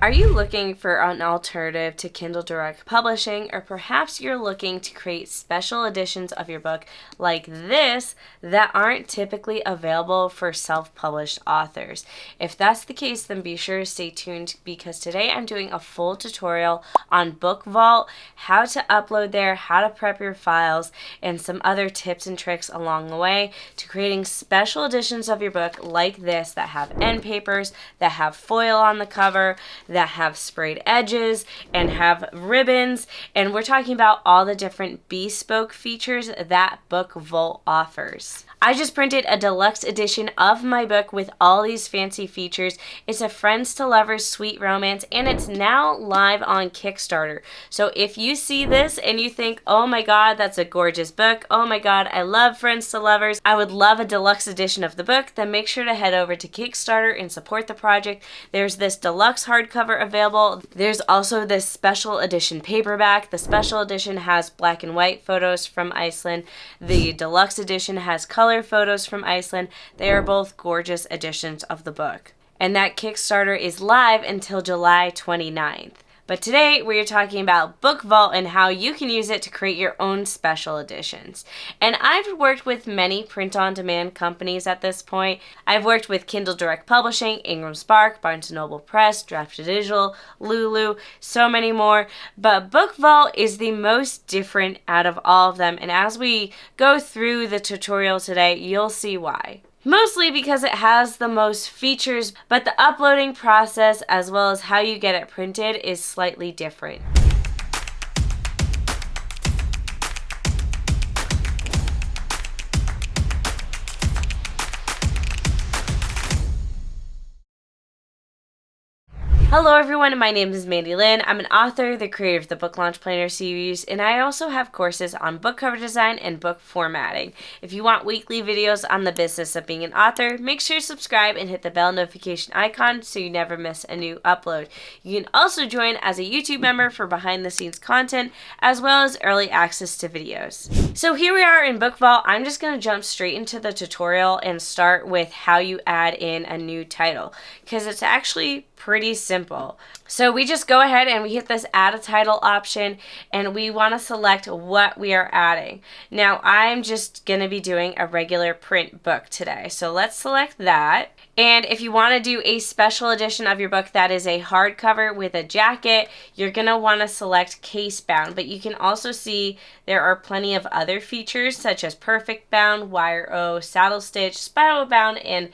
Are you looking for an alternative to Kindle Direct Publishing, or perhaps you're looking to create special editions of your book like this that aren't typically available for self-published authors? If that's the case, then be sure to stay tuned, because today I'm doing a full tutorial on BookVault, how to upload there, how to prep your files, and some other tips and tricks along the way to creating special editions of your book like this that have end papers, that have foil on the cover, that have sprayed edges, and have ribbons. And we're talking about all the different BeSpoke features that BookVault offers. I just printed a deluxe edition of my book with all these fancy features. It's a friends to lovers sweet romance, and it's now live on Kickstarter. So if you see this and you think, oh my god, that's a gorgeous book, oh my god, I love friends to lovers, I would love a deluxe edition of the book, then make sure to head over to Kickstarter and support the project. There's this deluxe hardcover available. There's also this special edition paperback. The special edition has black and white photos from Iceland. The deluxe edition has color photos from Iceland. They are both gorgeous editions of the book. And that Kickstarter is live until July 29th. But today we are talking about BookVault and how you can use it to create your own special editions. And I've worked with many print-on-demand companies at this point. I've worked with Kindle Direct Publishing, IngramSpark, Barnes & Noble Press, Draft2Digital, Lulu, so many more. But BookVault is the most different out of all of them. And as we go through the tutorial today, you'll see why. Mostly because it has the most features, but the uploading process as well as how you get it printed is slightly different. Hello everyone, my name is Mandi Lynn. I'm an author, the creator of the Book Launch Planner series, and I also have courses on book cover design and book formatting. If you want weekly videos on the business of being an author, make sure to subscribe and hit the bell notification icon so you never miss a new upload. You can also join as a YouTube member for behind the scenes content as well as early access to videos. So here we are in BookVault. I'm just going to jump straight into the tutorial and start with how you add in a new title, because it's actually pretty simple. So we just go ahead and we hit this add a title option, and we want to select what we are adding. Now I'm just going to be doing a regular print book today, so let's select that. And if you want to do a special edition of your book that is a hardcover with a jacket, you're going to want to select case bound, but you can also see there are plenty of other features such as perfect bound, wire O, saddle stitch, spiral bound, and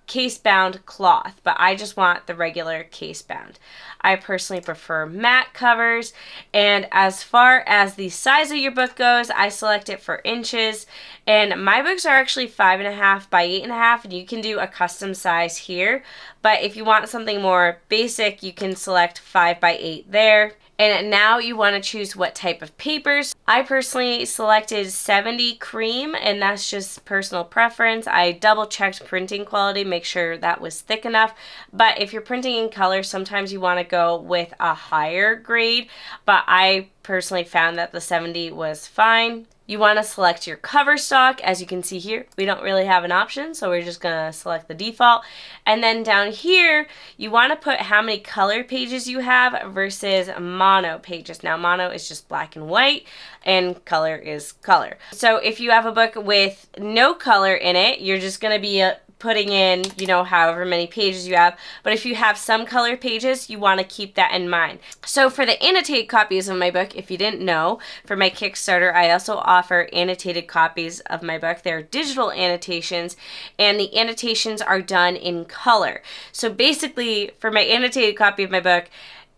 case bound cloth, but I just want the regular case bound. I personally prefer matte covers, and as far as the size of your book goes, I select it for inches, and my books are actually 5.5 by 8.5, and you can do a custom size here, but if you want something more basic, you can select 5 by 8 there. And now you want to choose what type of papers. I personally selected 70 cream, and that's just personal preference. I double checked printing quality, make sure that was thick enough. But if you're printing in color, sometimes you want to go with a higher grade. But I personally found that the 70 was fine. You want to select your cover stock. As you can see here, we don't really have an option, so we're just going to select the default. And then down here, you want to put how many color pages you have versus mono pages. Now, mono is just black and white, and color is color. So if you have a book with no color in it, you're just going to be putting in, however many pages you have. But if you have some color pages, you want to keep that in mind. So for the annotated copies of my book, if you didn't know, for my Kickstarter, I also offer annotated copies of my book. They're digital annotations, and the annotations are done in color. So basically, for my annotated copy of my book,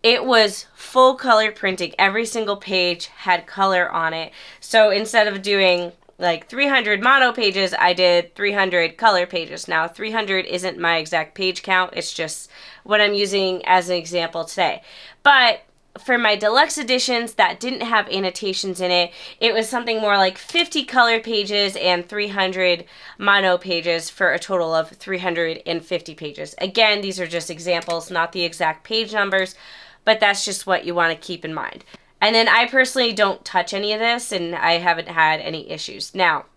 it was full color printing. Every single page had color on it. So instead of doing like 300 mono pages, I did 300 color pages. Now 300 isn't my exact page count, it's just what I'm using as an example today. But for my deluxe editions that didn't have annotations in it, it was something more like 50 color pages and 300 mono pages for a total of 350 pages. Again, these are just examples, not the exact page numbers, but that's just what you want to keep in mind. And then I personally don't touch any of this, and I haven't had any issues. Now,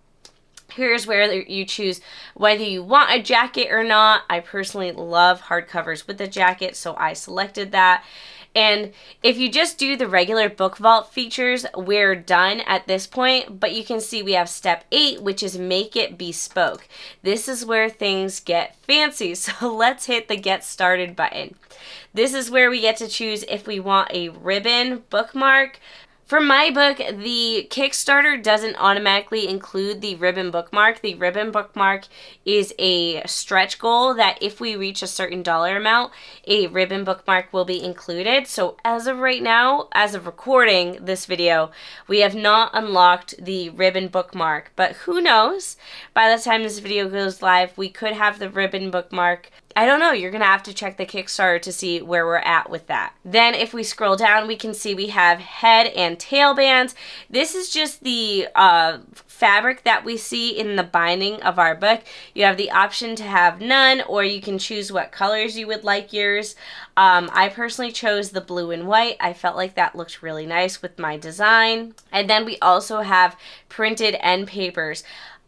Here's where you choose whether you want a jacket or not. I personally love hardcovers with a jacket, so I selected that. And if you just do the regular BookVault features, we're done at this point, but you can see we have step 8, which is make it bespoke. This is where things get fancy, so let's hit the get started button. This is where we get to choose if we want a ribbon bookmark. For my book, the Kickstarter doesn't automatically include the ribbon bookmark. The ribbon bookmark is a stretch goal that if we reach a certain dollar amount, a ribbon bookmark will be included. So as of right now, as of recording this video, we have not unlocked the ribbon bookmark. But who knows? By the time this video goes live, we could have the ribbon bookmark. I don't know, you're going to have to check the Kickstarter to see where we're at with that. Then if we scroll down, we can see we have head and tail bands. This is just the fabric that we see in the binding of our book. You have the option to have none, or you can choose what colors you would like yours. I personally chose the blue and white. I felt like that looked really nice with my design. And then we also have printed end papers.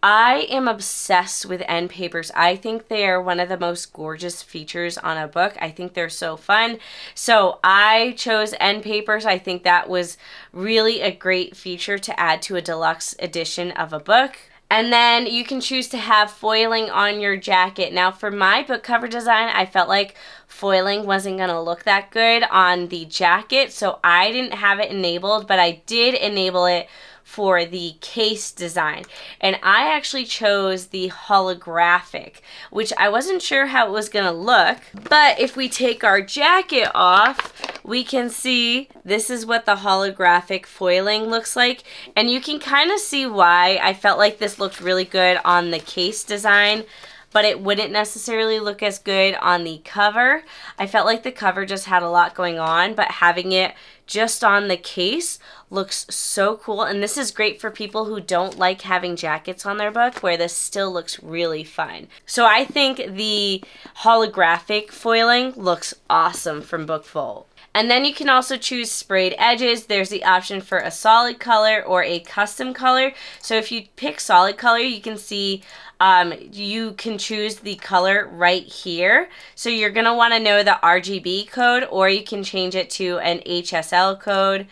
I am obsessed with end papers. I think they are one of the most gorgeous features on a book. I think they're so fun. So I chose end papers. I think that was really a great feature to add to a deluxe edition of a book. And then you can choose to have foiling on your jacket. Now for my book cover design, I felt like foiling wasn't going to look that good on the jacket, so I didn't have it enabled, but I did enable it for the case design. And I actually chose the holographic, which I wasn't sure how it was going to look. But if we take our jacket off, we can see this is what the holographic foiling looks like. And you can kind of see why I felt like this looked really good on the case design, but it wouldn't necessarily look as good on the cover. I felt like the cover just had a lot going on, but having it just on the case looks so cool. And this is great for people who don't like having jackets on their book, where this still looks really fun. So I think the holographic foiling looks awesome from BookVault. And then you can also choose sprayed edges. There's the option for a solid color or a custom color. So if you pick solid color, you can see you can choose the color right here. So you're going to want to know the RGB code, or you can change it to an HSL code.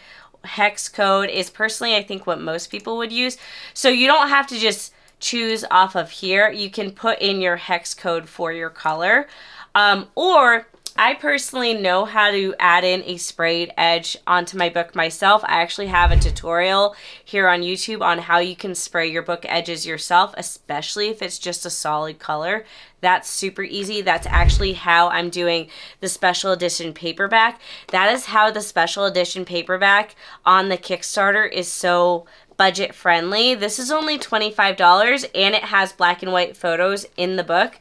Hex code is personally, I think, what most people would use. So you don't have to just choose off of here. You can put in your hex code for your color. Or I personally know how to add in a sprayed edge onto my book myself. I actually have a tutorial here on YouTube on how you can spray your book edges yourself, especially if it's just a solid color. That's super easy. That's actually how I'm doing the special edition paperback. That is how the special edition paperback on the Kickstarter is so budget friendly. This is only $25 and it has black and white photos in the book.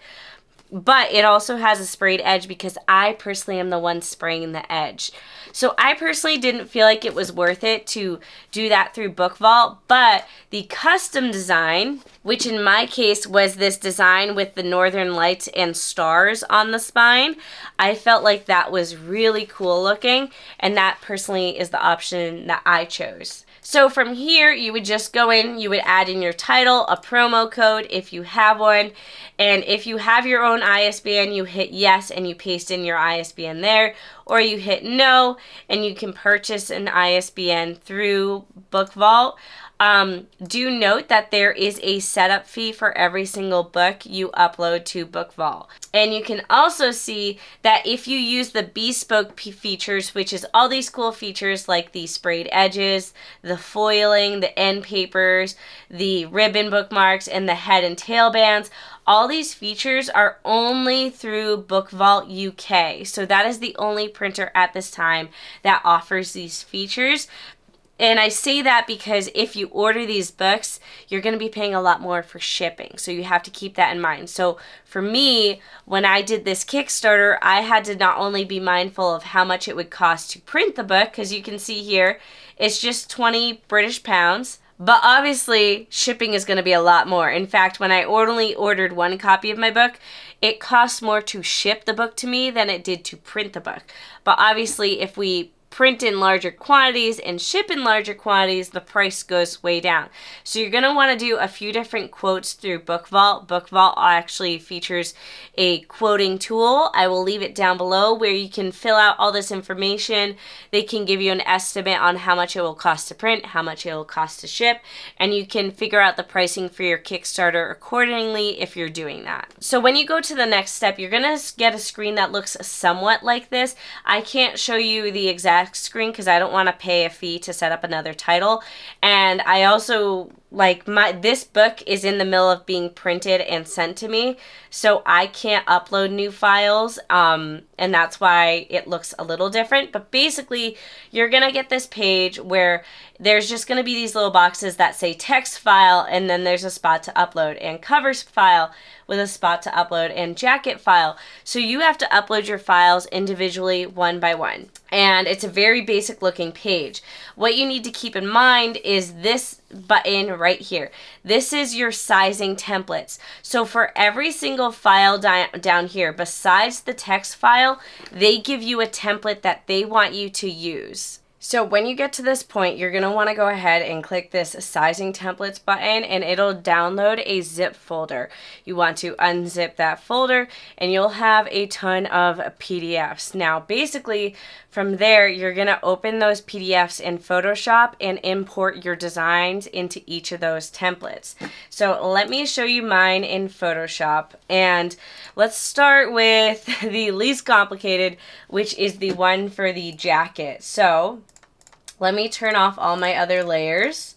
But it also has a sprayed edge because I personally am the one spraying the edge. So I personally didn't feel like it was worth it to do that through BookVault, but the custom design, which in my case was this design with the northern lights and stars on the spine, I felt like that was really cool looking, and that personally is the option that I chose. So from here, you would just go in, you would add in your title, a promo code if you have one, and if you have your own ISBN, you hit yes and you paste in your ISBN there, or you hit no and you can purchase an ISBN through BookVault. Do note that there is a setup fee for every single book you upload to BookVault. And you can also see that if you use the BeSpoke features, which is all these cool features like the sprayed edges, the foiling, the end papers, the ribbon bookmarks, and the head and tail bands, all these features are only through BookVault UK. So that is the only printer at this time that offers these features. And I say that because if you order these books, you're going to be paying a lot more for shipping. So you have to keep that in mind. So for me, when I did this Kickstarter, I had to not only be mindful of how much it would cost to print the book, because you can see here, it's just 20 British pounds. But obviously, shipping is going to be a lot more. In fact, when I only ordered one copy of my book, it costs more to ship the book to me than it did to print the book. But obviously, if we print in larger quantities and ship in larger quantities, the price goes way down. So you're going to want to do a few different quotes through BookVault. BookVault actually features a quoting tool. I will leave it down below where you can fill out all this information. They can give you an estimate on how much it will cost to print, how much it will cost to ship, and you can figure out the pricing for your Kickstarter accordingly if you're doing that. So when you go to the next step, you're going to get a screen that looks somewhat like this. I can't show you the exact screen because I don't want to pay a fee to set up another title, and I also this book is in the middle of being printed and sent to me, so I can't upload new files, and that's why it looks a little different. But basically, you're gonna get this page where there's just gonna be these little boxes that say text file, and then there's a spot to upload, and covers file with a spot to upload, and jacket file. So you have to upload your files individually, one by one. And it's a very basic looking page. What you need to keep in mind is this button right here. This is your sizing templates. So for every single file down here, besides the text file, they give you a template that they want you to use. So when you get to this point, you're going to want to go ahead and click this sizing templates button, and it'll download a zip folder. You want to unzip that folder and you'll have a ton of PDFs. Now basically from there, you're going to open those PDFs in Photoshop and import your designs into each of those templates. So let me show you mine in Photoshop, and let's start with the least complicated, which is the one for the jacket. So let me turn off all my other layers.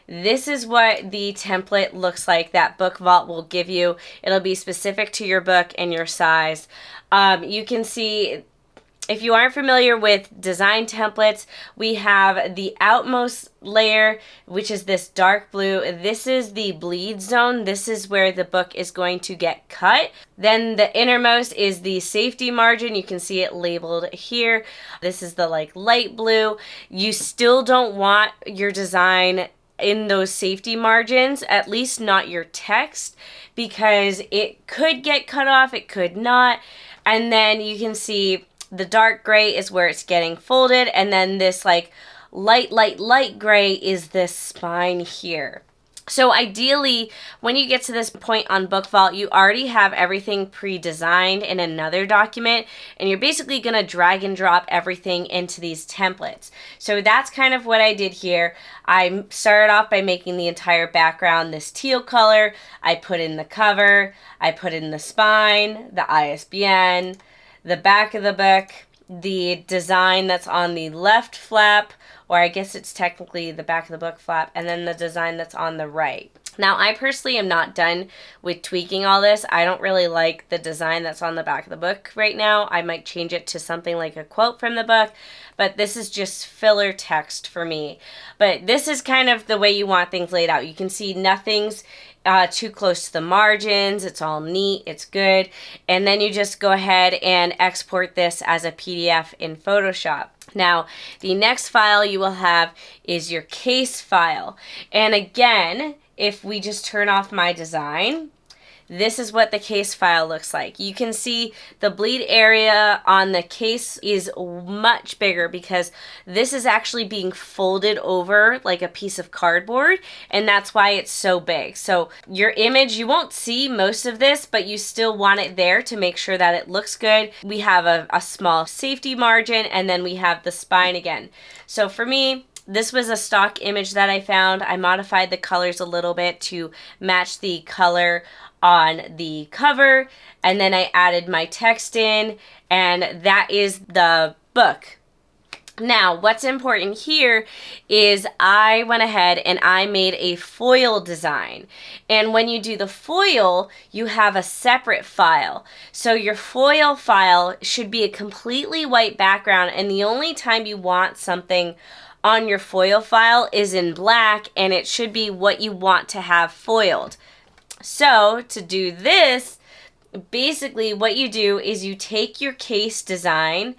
This is what the template looks like that BookVault will give you. It'll be specific to your book and your size. You can see, if you aren't familiar with design templates, we have the outmost layer, which is this dark blue. This is the bleed zone. This is where the book is going to get cut. Then the innermost is the safety margin. You can see it labeled here. This is the light blue. You still don't want your design in those safety margins, at least not your text, because it could get cut off, it could not. And then you can see the dark gray is where it's getting folded, and then this light gray is this spine here. So ideally, when you get to this point on BookVault, you already have everything pre-designed in another document, and you're basically going to drag and drop everything into these templates. So that's kind of what I did here. I started off by making the entire background this teal color. I put in the cover, I put in the spine, the ISBN, the back of the book, the design that's on the left flap, or I guess it's technically the back of the book flap, and then the design that's on the right. Now, I personally am not done with tweaking all this. I don't really like the design that's on the back of the book right now. I might change it to something like a quote from the book, but this is just filler text for me. But this is kind of the way you want things laid out. You can see nothing's too close to the margins. It's all neat. It's good. And then you just go ahead and export this as a PDF in Photoshop. Now, the next file you will have is your case file. And again, if we just turn off my design, this is what the case file looks like. You can see the bleed area on the case is much bigger because this is actually being folded over like a piece of cardboard, and that's why it's so big. So your image, you won't see most of this, but you still want it there to make sure that it looks good. We have a small safety margin, and then we have the spine again. So for me, this was a stock image that I found. I modified the colors a little bit to match the color on the cover, and then I added my text in, and that is the book. Now, what's important here is I went ahead and I made a foil design. And when you do the foil, you have a separate file. So your foil file should be a completely white background, and the only time you want something on your foil file is in black, and it should be what you want to have foiled. So to do this, basically what you do is you take your case design,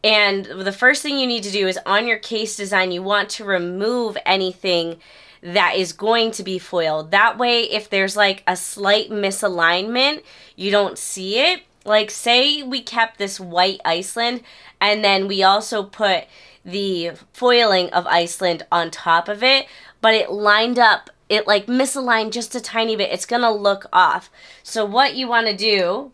and the first thing you need to do is on your case design, you want to remove anything that is going to be foiled. That way, if there's like a slight misalignment, you don't see it. like say we kept this white Iceland and then we also put the foiling of Iceland on top of it, but it lined up, it like misaligned just a tiny bit, it's gonna look off. So what you want to do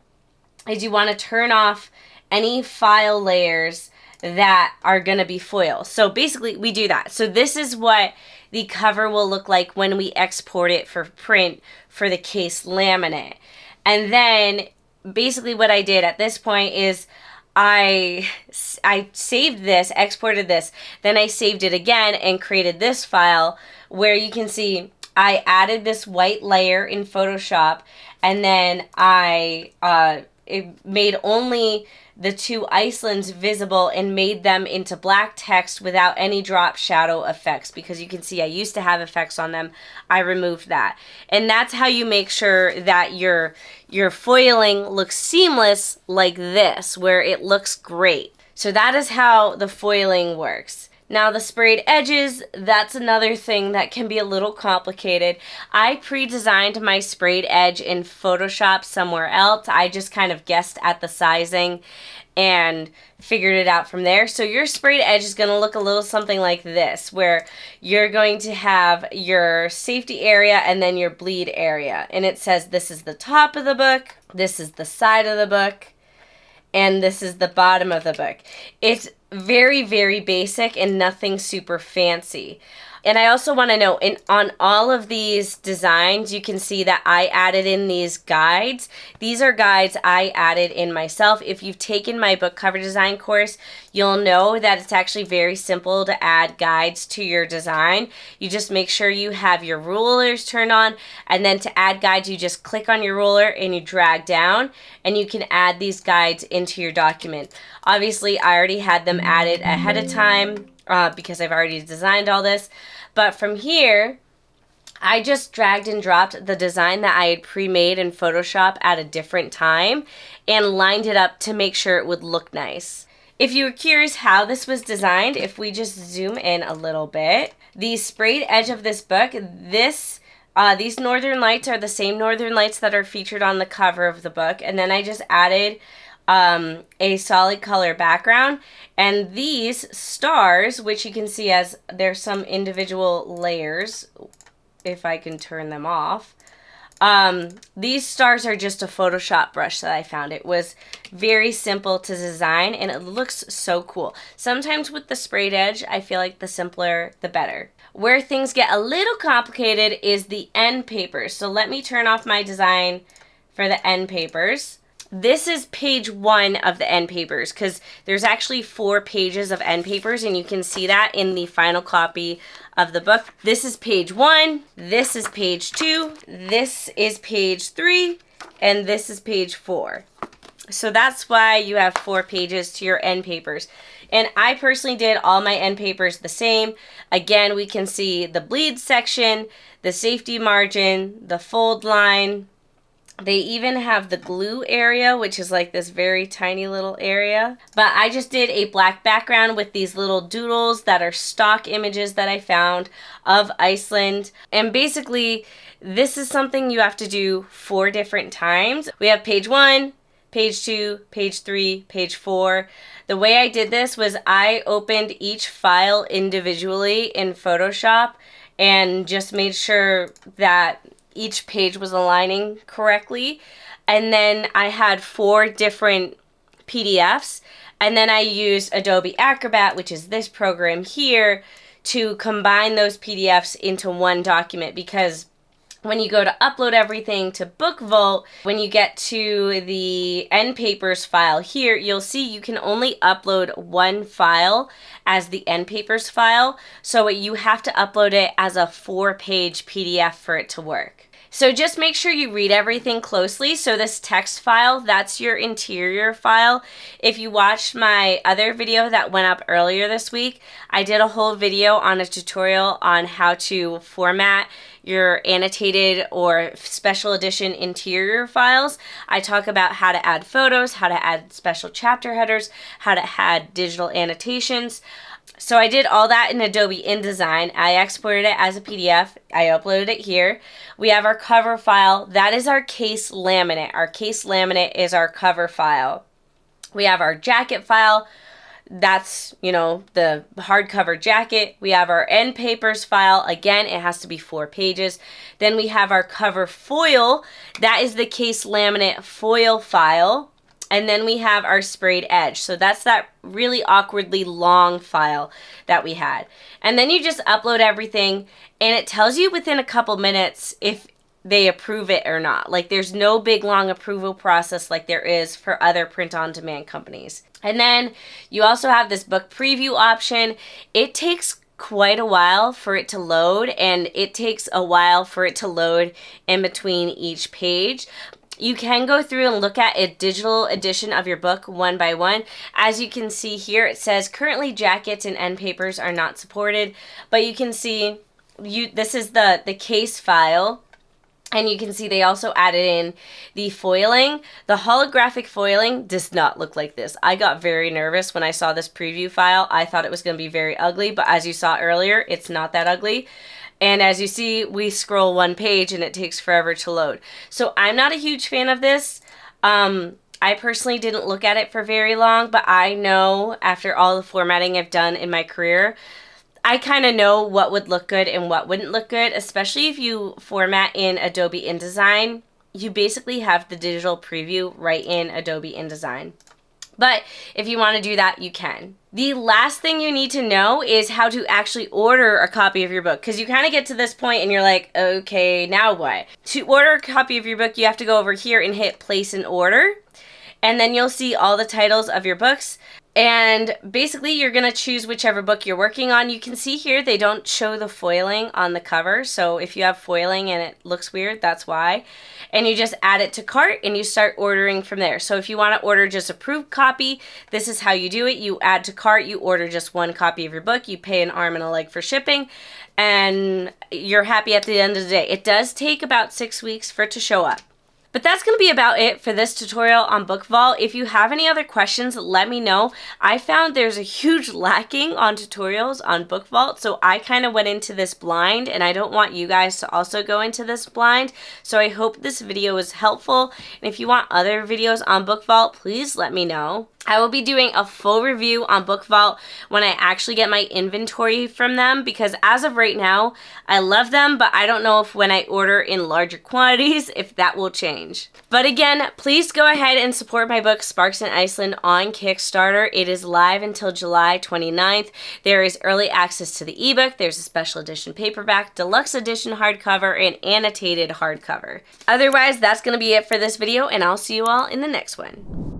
is you want to turn off any file layers that are going to be foil. So basically we do that. So this is what the cover will look like when we export it for print for the case laminate. And then basically what I did at this point is I saved this, exported this, then I saved it again and created this file where you can see I added this white layer in Photoshop, and then it made only the two Icelands visible and made them into black text without any drop shadow effects, because you can see I used to have effects on them. I removed that. And that's how you make sure that your foiling looks seamless like this, where it looks great. So that is how the foiling works. Now the sprayed edges, that's another thing that can be a little complicated. I pre-designed my sprayed edge in Photoshop somewhere else. I just kind of guessed at the sizing and figured it out from there. So your sprayed edge is going to look a little something like this, where you're going to have your safety area and then your bleed area. And it says this is the top of the book, this is the side of the book, and this is the bottom of the book. It's very, very basic and nothing super fancy. And I also want to note, on all of these designs, you can see that I added in these guides. These are guides I added in myself. If you've taken my book cover design course, you'll know that it's actually very simple to add guides to your design. You just make sure you have your rulers turned on, and then to add guides, you just click on your ruler and you drag down, and you can add these guides into your document. Obviously, I already had them added ahead of time because I've already designed all this. But from here, I just dragged and dropped the design that I had pre-made in Photoshop at a different time and lined it up to make sure it would look nice. If you were curious how this was designed, if we just zoom in a little bit, the sprayed edge of this book, these northern lights are the same northern lights that are featured on the cover of the book. And then I just added a solid color background, and these stars, which you can see as there's some individual layers, if I can turn them off, these stars are just a Photoshop brush that I found. It was very simple to design and it looks so cool. Sometimes with the sprayed edge, I feel like the simpler the better. Where things get a little complicated is the end papers. So let me turn off my design for the end papers. This is page 1 of the end papers, because there's actually 4 pages of end papers, and you can see that in the final copy of the book. This is page 1, this is page 2, this is page 3, and this is page 4. So that's why you have 4 pages to your end papers. And I personally did all my end papers the same. Again, we can see the bleed section, the safety margin, the fold line. They even have the glue area, which is like this very tiny little area. But I just did a black background with these little doodles that are stock images that I found of Iceland. And basically, this is something you have to do 4 different times. We have page 1, page 2, page 3, page 4. The way I did this was I opened each file individually in Photoshop and just made sure that each page was aligning correctly. And then I had 4 different PDFs. And then I used Adobe Acrobat, which is this program here, to combine those PDFs into one document, because when you go to upload everything to BookVault, when you get to the end papers file here, you'll see you can only upload one file as the end papers file. So you have to upload it as a 4-page PDF for it to work. So just make sure you read everything closely. So this text file, that's your interior file. If you watched my other video that went up earlier this week, I did a whole video on a tutorial on how to format your annotated or special edition interior files. I talk about how to add photos, how to add special chapter headers, how to add digital annotations. So I did all that in Adobe InDesign. I exported it as a PDF. I uploaded it here. We have our cover file. That is our case laminate. Our case laminate is our cover file. We have our jacket file. That's, you know, the hardcover jacket. We have our end papers file. Again, it has to be 4 pages. Then we have our cover foil. That is the case laminate foil file. And then we have our sprayed edge. So that's that really awkwardly long file that we had. And then you just upload everything and it tells you within a couple minutes if they approve it or not. Like there's no big long approval process like there is for other print-on-demand companies. And then you also have this book preview option. It takes quite a while for it to load, and it takes a while for it to load in between each page. You can go through and look at a digital edition of your book one by one. As you can see here, it says currently jackets and end papers are not supported, but you can see this is the case file. And you can see they also added in the foiling. The holographic foiling does not look like this. I got very nervous when I saw this preview file. I thought it was going to be very ugly, but as you saw earlier, it's not that ugly. And as you see, we scroll one page and it takes forever to load. So I'm not a huge fan of this. I personally didn't look at it for very long, but I know after all the formatting I've done in my career, I kind of know what would look good and what wouldn't look good, especially if you format in Adobe InDesign. You basically have the digital preview right in Adobe InDesign. But if you want to do that, you can. The last thing you need to know is how to actually order a copy of your book, because you kind of get to this point and you're like, okay, now what? To order a copy of your book, you have to go over here and hit place an order, and then you'll see all the titles of your books. And basically, you're going to choose whichever book you're working on. You can see here they don't show the foiling on the cover. So if you have foiling and it looks weird, that's why. And you just add it to cart and you start ordering from there. So if you want to order just approved copy, this is how you do it. You add to cart, you order just one copy of your book, you pay an arm and a leg for shipping, and you're happy at the end of the day. It does take about 6 weeks for it to show up. But that's going to be about it for this tutorial on BookVault. If you have any other questions, let me know. I found there's a huge lacking on tutorials on BookVault, so I kind of went into this blind, and I don't want you guys to also go into this blind. So I hope this video was helpful, and if you want other videos on BookVault, please let me know. I will be doing a full review on BookVault when I actually get my inventory from them, because as of right now, I love them, but I don't know if when I order in larger quantities, if that will change. But again, please go ahead and support my book, Sparks in Iceland, on Kickstarter. It is live until July 29th. There is early access to the ebook. There's a special edition paperback, deluxe edition hardcover, and annotated hardcover. Otherwise, that's going to be it for this video, and I'll see you all in the next one.